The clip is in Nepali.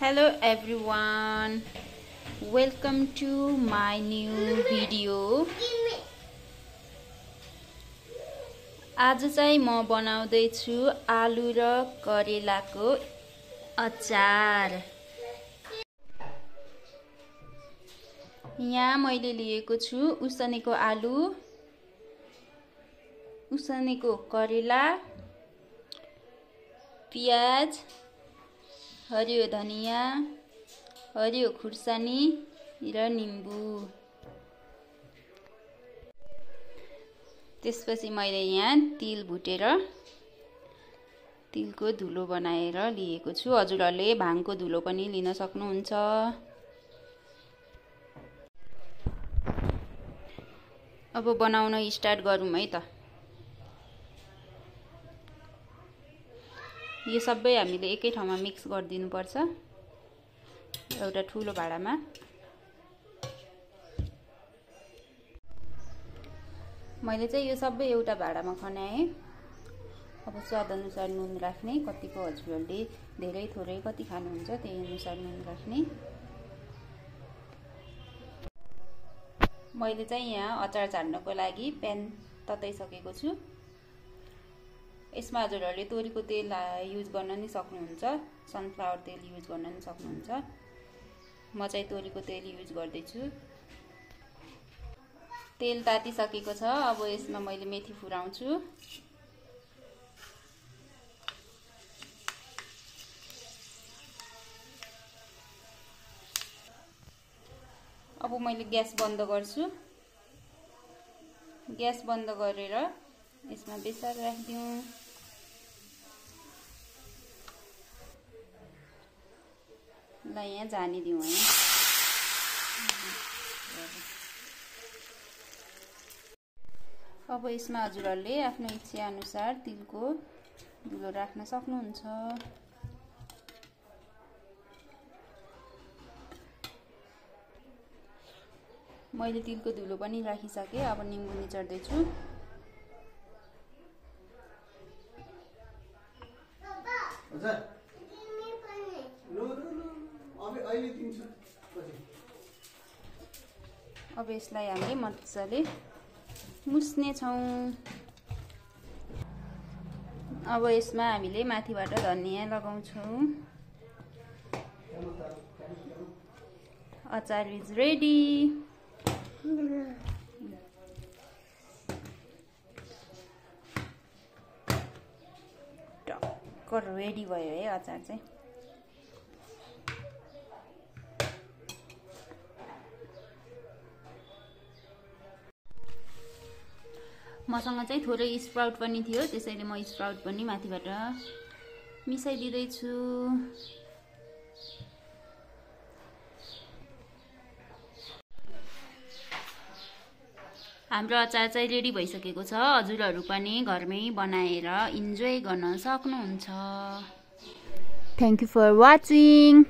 Hello everyone, welcome to my new video. आज चाहिँ म बनाउँदै छु आलु र करेलाको अचार। यहाँ मैले लिएको छु उसिनेको आलु, उसिनेको करेला, प्याज, हरियो धनिया, हरियो खुर्सानी र निम्बु। त्यसपछि मैले यहाँ तिल भुटेर तिलको धुलो बनाएर लिएको छु। हजुरहरूले भाङको धुलो पनि लिन सक्नुहुन्छ। अब बनाउन स्टार्ट गरौँ है त। यो सबै हामीले एकै ठाउँमा मिक्स गरिदिनु पर्छ एउटा ठुलो भाँडामा। मैले चाहिँ यो सबै एउटा भाँडामा खनाएँ। अब स्वाद अनुसार नुन राख्ने, कतिको हजुरहरूले धेरै थोरै कति खानुहुन्छ त्यही अनुसार नुन राख्ने। मैले चाहिँ यहाँ अचार झार्नको लागि प्यान तताइसकेको छु। यसमा हजुरहरूले तोरीको तेल युज गर्न नि सक्नुहुन्छ, सनफ्लावर तेल युज गर्न नि सक्नुहुन्छ। म चाहिँ तोरीको तेल युज गर्दैछु। तेल तातिसकेको छ। अब यसमा मैले मेथी फुराउँछु। अब मैले ग्यास बन्द गर्छु। ग्यास बन्द गरेर यसमा बेसार राखिदिउँ। ल यहाँ झानिदिउँ है। अब यसमा हजुरहरूले आफ्नो इच्छा अनुसार तिलको धुलो राख्न सक्नुहुन्छ। मैले तिलको धुलो पनि राखिसकेँ। अब निम्बु निचोर्दैछु। अब यसलाई हामीले मजाले मुस्ने छौं। अब यसमा हामीले माथिबाट धनिया लगाउँछौं। अचार इज रेडी। टक्कर रेडी भयो है अचार चाहिँ। मसँग चाहिँ थोरै स्प्राउट पनि थियो, त्यसैले म स्प्राउट पनि माथिबाट मिसाइदिँदैछु। हाम्रो अचार चाहिँ रेडी भइसकेको छ। हजुरहरू पनि घरमै बनाएर इन्जोय गर्न सक्नुहुन्छ। Thank you for watching.